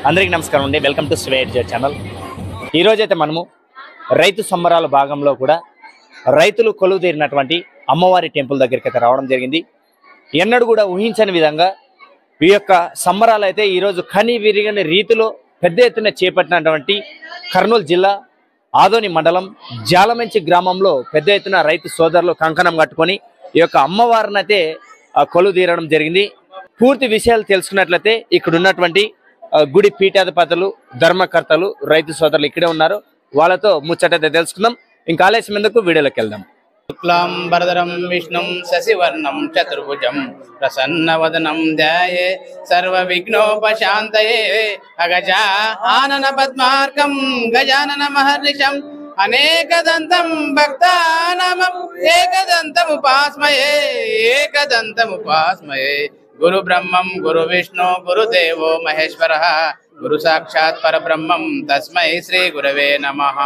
అందరికీ నమస్కారం అండి. వెల్కమ్ టు స్వేట్ ఛానల్. ఈరోజైతే మనము రైతు సంబరాల భాగంలో కూడా రైతులు కొలువు తీరినటువంటి అమ్మవారి టెంపుల్ దగ్గరికి అయితే రావడం జరిగింది. ఎన్నడూ కూడా ఊహించని విధంగా ఈ యొక్క సంబరాలు అయితే ఈరోజు కని విరిగని రీతిలో పెద్ద ఎత్తున చేపట్టినటువంటి కర్నూలు జిల్లా ఆదోని మండలం జాలమంచి గ్రామంలో పెద్ద ఎత్తున రైతు సోదరులు కంకణం కట్టుకొని ఈ యొక్క అమ్మవారిని అయితే కొలువు తీరడం జరిగింది. పూర్తి విషయాలు తెలుసుకున్నట్లయితే ఇక్కడ ఉన్నటువంటి గుడి పీఠాధిపతులు, ధర్మకర్తలు, రైతు సోదరులు ఇక్కడే ఉన్నారు. వాళ్ళతో ముచ్చటైతే తెలుసుకుందాం. ఇంకా ఆలస్యం ఎందుకు వీడియోలోకి వెళ్దాం. శుక్లాంబరధరం విష్ణుం శశివర్ణం చతుర్భుజం ప్రసన్నవదనం ధ్యాయే సర్వవిఘ్నోపశాంతయే అగజానన పద్మార్కం గజానన మహర్నిశం అనేకదంతం భక్తానామం ఏకదంతముపాస్మయే గురు బ్రహ్మం గురు విష్ణు గురుదేవో మహేశ్వరః గురు సాక్షాత్ పరబ్రహ్మం తస్మై శ్రీ గురవే నమః.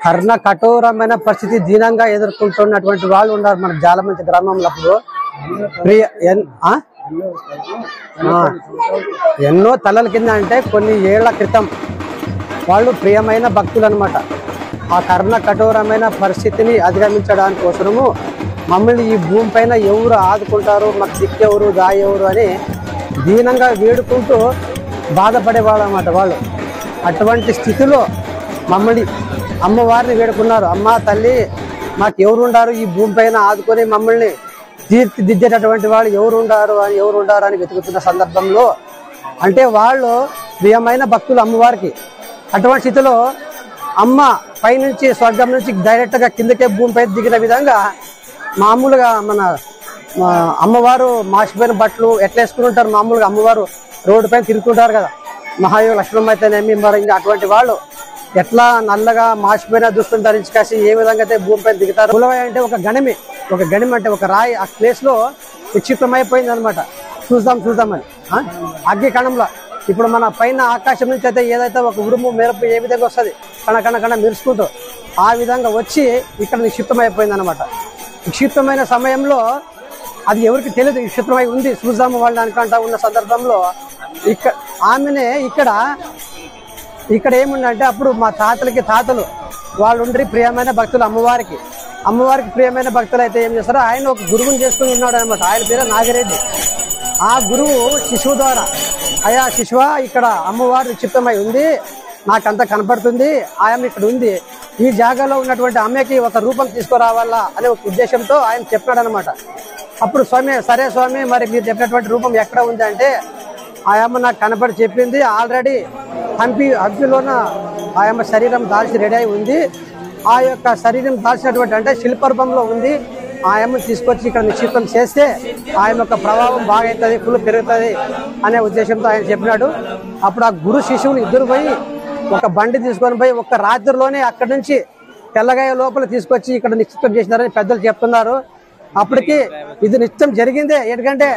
కర్ణ కఠోరమైన పరిస్థితి దీనంగా ఎదుర్కొంటున్నటువంటి వాళ్ళు ఉన్నారు మన జాలమంచి గ్రామంలో. అప్పుడు ఎన్నో తలల కింద అంటే కొన్ని ఏళ్ల క్రితం వాళ్ళు ప్రియమైన భక్తులు అనమాట. ఆ కర్ణ కఠోరమైన పరిస్థితిని అధిగమించడానికి కోసము మమ్మల్ని ఈ భూమి పైన ఎవరు ఆదుకుంటారు, మాకు దిక్కెవరు దాయెవరు అని దీనంగా వేడుకుంటూ బాధపడేవాళ్ళు అన్నమాట వాళ్ళు. అటువంటి స్థితిలో మమ్మల్ని అమ్మవారిని వేడుకున్నారు. అమ్మ తల్లి, మాకు ఎవరు ఉండారు ఈ భూమి పైన ఆదుకొని మమ్మల్ని తీర్చిదిద్దేటటువంటి వాళ్ళు ఎవరు ఉండారు అని వెతుకుతున్న సందర్భంలో అంటే వాళ్ళు ప్రియమైన భక్తులు అమ్మవారికి. అటువంటి స్థితిలో అమ్మ పైనుంచి స్వర్గం నుంచి డైరెక్ట్గా కిందకే భూమిపై దిగిన విధంగా మామూలుగా మన అమ్మవారు మాసిపోయిన బట్టలు ఎట్లా వేసుకుని ఉంటారు, మామూలుగా అమ్మవారు రోడ్డు పైన తిరుగుతుంటారు కదా, మహాయోగ లక్ష్మణం అయితేనేమి మరి ఇంకా అటువంటి వాళ్ళు ఎట్లా నల్లగా మాసిపోయిన దుస్తులు ధరించి కాసి ఏ విధంగా అయితే భూమిపై దిగుతారు. కులవై అంటే ఒక గణమి అంటే ఒక రాయి ఆ ప్లేస్ లో విక్షిప్తమైపోయింది అనమాట. చూద్దామని అగ్గి కణంలో ఇప్పుడు మన పైన ఆకాశం నుంచి అయితే ఏదైతే ఒక ఉరుము మెరుపు ఏ విధంగా వస్తుంది కణ మెరుచుకుంటూ ఆ విధంగా వచ్చి ఇక్కడ నిక్షిప్తమైపోయింది అనమాట. నిక్షిప్తమైన సమయంలో అది ఎవరికి తెలియదు నిక్షిప్తమై ఉంది, చూద్దాము వాళ్ళని అనుకుంటా ఉన్న సందర్భంలో ఆమెనే ఇక్కడ ఏముందంటే అప్పుడు మా తాతలు వాళ్ళు ఉండి ప్రియమైన భక్తులు అమ్మవారికి ప్రియమైన భక్తులు అయితే ఏం చేస్తారో ఆయన ఒక గురువుని చేసుకుని ఉన్నాడు అనమాట. ఆయన పేరు నాగిరెడ్డి. ఆ గురువు శిశువు ద్వారా అయ్యా శిశువ ఇక్కడ అమ్మవారు నిక్షిప్తమై ఉంది, నాకంతా కనపడుతుంది, ఆయన ఇక్కడ ఉంది, ఈ జాగాలో ఉన్నటువంటి అమ్మకి ఒక రూపం తీసుకురావాలా అనే ఒక ఉద్దేశంతో ఆయన చెప్పినాడు అనమాట. అప్పుడు స్వామి సరే స్వామి మరి మీరు చెప్పినటువంటి రూపం ఎక్కడ ఉంది అంటే ఆయమ్మ నాకు కనపడి చెప్పింది, ఆల్రెడీ హంపిలోన ఆయమ్మ శరీరం దాల్చి రెడీ అయి ఉంది, ఆ యొక్క శరీరం దాల్చినటువంటి అంటే శిల్పరూపంలో ఉంది, ఆయమ్మని తీసుకొచ్చి ఇక్కడ నిక్షిప్తం చేస్తే ఆయన యొక్క ప్రభావం బాగా అవుతుంది, ఫుల్ పెరుగుతుంది అనే ఉద్దేశంతో ఆయన చెప్పినాడు. అప్పుడు ఆ గురు శిశువుని ఇద్దరు పోయి ఒక బండి తీసుకొని పోయి ఒక్క రాత్రిలోనే అక్కడి నుంచి తెల్లగాయ లోపల తీసుకొచ్చి ఇక్కడ నిశ్చితం చేసినారని పెద్దలు చెప్తున్నారు. అప్పటికి ఇది నిశ్చయం జరిగిందే. ఎందుకంటే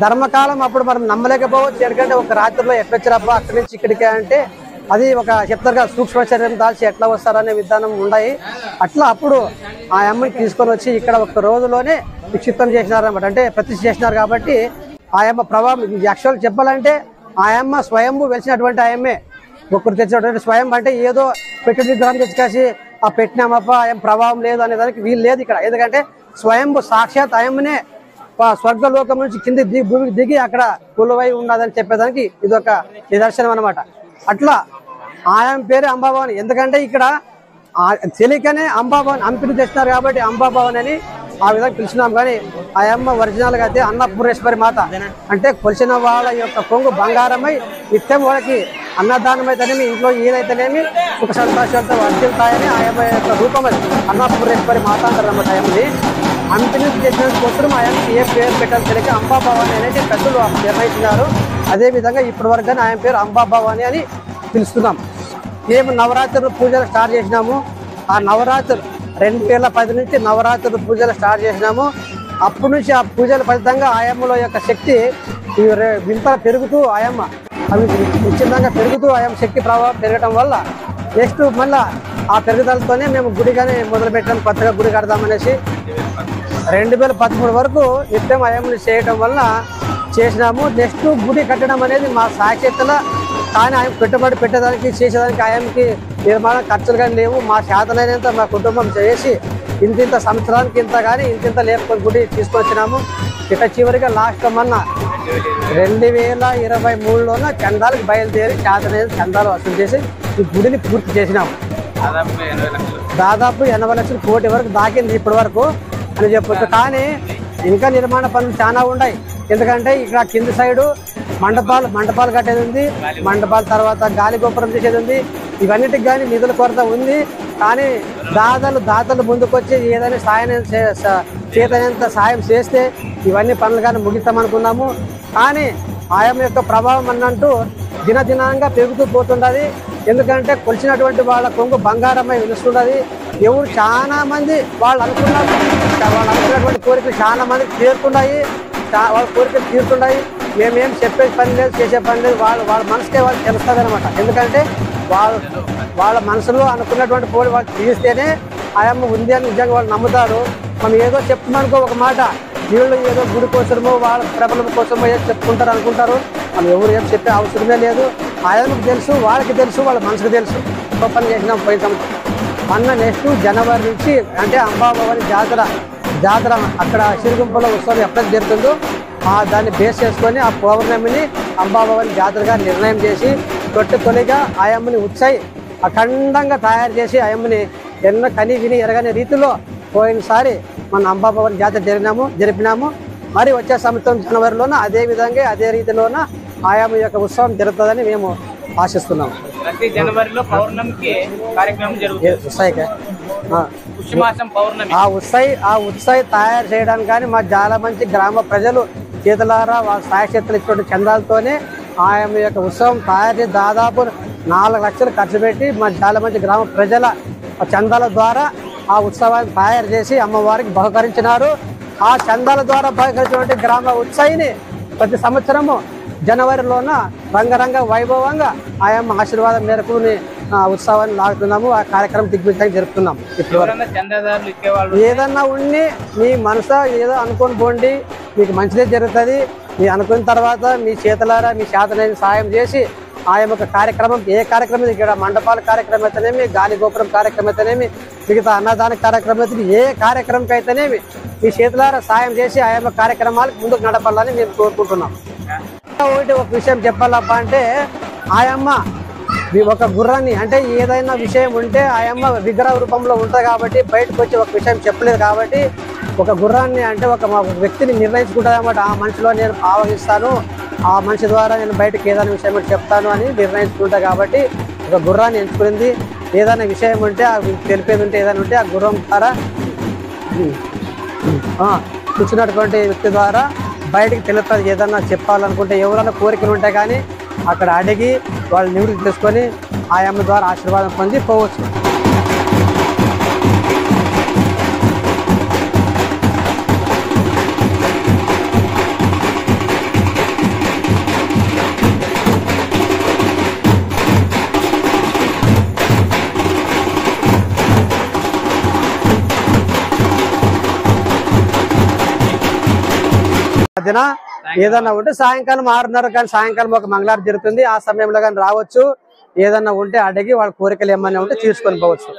ధర్మకాలం అప్పుడు మనం నమ్మలేకపోవచ్చు, ఎందుకంటే ఒక రాత్రిలో ఎట్లొచ్చారబ్బా అక్కడి నుంచి ఇక్కడికే అంటే అది ఒక చెప్తారుగా సూక్ష్మ శరీరం దాల్చి ఎట్లా వస్తారనే విధానం ఉన్నాయి. అట్లా అప్పుడు ఆ అమ్మని తీసుకొని వచ్చి ఇక్కడ ఒక రోజులోనే నిక్షిప్తం చేసినారన్నమాట. అంటే ప్రతిష్ఠ చేసినారు కాబట్టి ఆ అమ్మ ప్రభావం యాక్చువల్ చెప్పాలంటే ఆ అమ్మ స్వయంభూ వెలిసినటువంటి ఆయమ్మే. ఒకరు తెచ్చినటువంటి స్వయం అంటే ఏదో పెట్టి విగ్రహం తెచ్చుకేసి ఆ పెట్టినామప్ప ఆయన ప్రభావం లేదు అనే దానికి వీలు లేదు ఇక్కడ. ఎందుకంటే స్వయంభూ సాక్షాత్ ఆయమ్మనే స్వర్గలోకం నుంచి కింద భూమికి దిగి అక్కడ కులవై ఉన్నదని చెప్పేదానికి ఇది ఒక నిదర్శనం అనమాట. అట్లా ఆయన పేరు అంబాభవాని. ఎందుకంటే ఇక్కడ తెలియకనే అంబాభవాని అంపిని తెచ్చినారు కాబట్టి అంబాభవాని అని ఆ విధంగా పిలిచినాం. కానీ ఆ అమ్మ ఒరిజినల్గా అయితే అన్నపూర్ణేశ్వరి మాత అంటే కొలిచిన వాళ్ళ యొక్క కొంగు బంగారమై నిత్యం వాళ్ళకి అన్నదానం అయితేనేమి ఇంట్లో ఏదైతేనేమి సుఖ సంతోషాలతో వర్ధిల్తాయని ఆ అమ్మ యొక్క రూపం అది అన్నపూర్ణేశ్వరి మాత అంటారు అన్నమాట. ఆయమ్మని అంపిని చేసిన కోసం ఆ అమ్మకి ఏ పేరు పెట్టాలి తెలియక అంబాభవాని అనేది పెద్దలు నిర్ణయించినారు. అదేవిధంగా ఇప్పటి వరకు ఆయన పేరు అంబాభవాని అని పిలుస్తున్నాం. మేము నవరాత్రులు పూజలు స్టార్ట్ చేసినాము. ఆ నవరాత్రులు 2010 నుంచి నవరాత్రులు పూజలు స్టార్ట్ చేసినాము. అప్పటి నుంచి ఆ పూజల ఫలితంగా ఆయమ్మలో యొక్క శక్తి వింతగా పెరుగుతూ ఆయమ్మ అవి నిశ్చితంగా పెరుగుతూ ఆయమ్మ శక్తి ప్రభావం పెరగడం వల్ల నెక్స్ట్ మళ్ళా ఆ పెరుగుదలతోనే మేము గుడి కానీ మొదలు పెట్టాము, కొత్తగా గుడి కడదామనేసి 2013 వరకు నిత్యం అయ్యమ్మని చేయడం వల్ల చేసినాము. నెక్స్ట్ గుడి కట్టడం అనేది మా సాయశక్తుల, కానీ ఆయన పెట్టుబడి పెట్టడానికి చేసేదానికి ఆయనకి నిర్మాణం ఖర్చులు కానీ లేవు. మా శాతనైనంత మా కుటుంబం చేసి ఇంత సంవత్సరానికి ఇంత కానీ ఇంత లేకపోతే గుడి తీసుకొచ్చినాము. ఇక చివరిగా లాస్ట్ మొన్న 2023లోన చందాలకు బయలుదేరి శాతనైన చందాలు వసూలు చేసి ఈ గుడిని పూర్తి చేసినాము. దాదాపు 80 లక్షల కోటి వరకు దాకింది ఇప్పటి వరకు అని చెప్పొచ్చు. కానీ ఇంకా నిర్మాణ పనులు చాలా ఉన్నాయి. ఎందుకంటే ఇక్కడ కింది సైడు మండపాలు కట్టేది ఉంది, మండపాల తర్వాత గాలి గోపురం చేసేది ఉంది. ఇవన్నిటికి కానీ నిధుల కొరత ఉంది. కానీ దాతలు ముందుకొచ్చి ఏదైనా చేతనంత సాయం చేస్తే ఇవన్నీ పనులు కానీ ముగిస్తామనుకున్నాము. కానీ ఆయమ్మ యొక్క ప్రభావం అన్నట్టు దినదినంగా పెరుగుతూ పోతుండదు. ఎందుకంటే కొలిచినటువంటి వాళ్ళ కొంగు బంగారమై నిలుస్తుండదు. ఎవరు చాలా మంది వాళ్ళు అనుకున్నటువంటి కోరికలు చాలా మందికి తీరుతున్నాయి, వాళ్ళ కోరికలు తీరుతున్నాయి. మేమేం చెప్పే పని లేదు, చేసే పని లేదు. వాళ్ళ మనసుకే వాళ్ళు తెలుస్తుంది అనమాట. ఎందుకంటే వాళ్ళ మనసులో అనుకున్నటువంటి కోరి వాళ్ళు తీరిస్తేనే ఆయమ్మ ఉంది అని నిజంగా వాళ్ళు నమ్ముతారు. మనం ఏదో చెప్తున్నానుకో ఒక మాట, వీళ్ళు ఏదో గుడి కోసమో వాళ్ళ ప్రబలం కోసమో ఏదో చెప్పుకుంటారు అనుకుంటారు. మనం ఎవరు ఏం చెప్పే అవసరమే లేదు. ఆయనకు తెలుసు, వాళ్ళకి తెలుసు, వాళ్ళ మనసుకు తెలుసు. గొప్ప పని చేసినాం పోయిన సంవత్సరం. మొన్న నెక్స్ట్ జనవరి నుంచి అంటే అంబాభవాని జాతర అక్కడ సిరుగుంపలో ఉత్సవం ఎప్పుడైతే జరుగుతుందో దాన్ని బేస్ చేసుకొని ఆ పౌర్ణమిని అంబాభవాని జాతరగా నిర్ణయం చేసి తొలిగా ఆయమ్మని ఉత్సాయి అఖండంగా తయారు చేసి ఆయమ్మని ఎన్నో కని విని ఎరగని రీతిలో పోయినసారి మన అంబాభవాని జాతర జరిపినాము. మరి వచ్చే సంవత్సరం జనవరిలోన అదే విధంగా అదే రీతిలోన ఆయమ్మ యొక్క ఉత్సవం జరుగుతుందని మేము ఆశిస్తున్నాము. ప్రతి జనవరిలో పౌర్ణమికి కార్యక్రమం జరుగుతుంది. ఆ ఉత్సాహి తయారు చేయడానికి కానీ మా చాలా మంచి గ్రామ ప్రజలు చేతులారా వాళ్ళ సాయశక్తులు ఇచ్చిన చందాలతోనే ఆయమ్మ యొక్క ఉత్సవం తయారు చేసి దాదాపు 4 లక్షలు ఖర్చు పెట్టి మా చాలా మంచి గ్రామ ప్రజల చందాల ద్వారా ఆ ఉత్సవాన్ని తయారు చేసి అమ్మవారికి బహుకరించినారు. ఆ చందాల ద్వారా బహుకరించినటువంటి గ్రామ ఉత్సాహిని ప్రతి సంవత్సరము జనవరిలోన రంగరంగ వైభవంగా ఆయమ్మ ఆశీర్వాదం మేరకు ఉత్సవాన్ని లాగుతున్నాము. ఆ కార్యక్రమం దిగ్విజయంగా జరుపుతున్నాం. ఏదన్నా ఉండి మీ మనసు ఏదో అనుకొని పోండి, మీకు మంచిదే జరుగుతుంది. మీరు అనుకున్న తర్వాత మీ చేతులారా మీ శాతనైన సాయం చేసి ఆయమ్మ కార్యక్రమం ఏ కార్యక్రమం ఇక్కడ మండపాల కార్యక్రమం అయితేనేమి, గాలి గోపురం కార్యక్రమం అయితేనేమి, మిగతా అన్నదాన కార్యక్రమం అయితే ఏ కార్యక్రమంకి అయితేనేమి మీ చేతులారా సాయం చేసి ఆయమ్మ కార్యక్రమాలకు ముందుకు నడపాలని మేము కోరుకుంటున్నాం. ఒక విషయం చెప్పాలప్ప అంటే ఆయమ్మ ఒక గుర్రాన్ని అంటే ఏదైనా విషయం ఉంటే ఆయమ్మ విగ్రహ రూపంలో ఉంటుంది కాబట్టి బయటకు వచ్చి ఒక విషయం చెప్పలేదు కాబట్టి ఒక గుర్రాన్ని అంటే ఒక వ్యక్తిని నిర్ణయించుకుంటుంది అన్నమాట. ఆ మనిషిలో నేను ఆవహిస్తాను, ఆ మనిషి ద్వారా నేను బయటకు ఏదైనా విషయం చెప్తాను అని నిర్ణయించుకుంటా కాబట్టి ఒక గుర్రాన్ని ఎంచుకునింది. ఏదైనా విషయం ఉంటే తెలిపేది ఉంటే ఏదైనా ఉంటే ఆ గుర్రం ద్వారా కూర్చున్నటువంటి వ్యక్తి ద్వారా బయటికి తెలుస్తుంది. ఏదన్నా చెప్పాలనుకుంటే ఎవరైనా కోరికలు ఉంటే కానీ అక్కడ అడిగి వాళ్ళు నివృత్తి తీసుకొని ఆయమ్మ ద్వారా ఆశీర్వాదం పొంది పోవచ్చు. ఏదన్నా ఉంటే సాయంకాలం 6:30 కానీ సాయంకాలం ఒక మంగళవారం జరుగుతుంది. ఆ సమయంలో కానీ రావచ్చు. ఏదన్నా ఉంటే అడిగి వాళ్ళ కోరికలు ఏమన్నా ఉంటే తీసుకొని పోవచ్చు.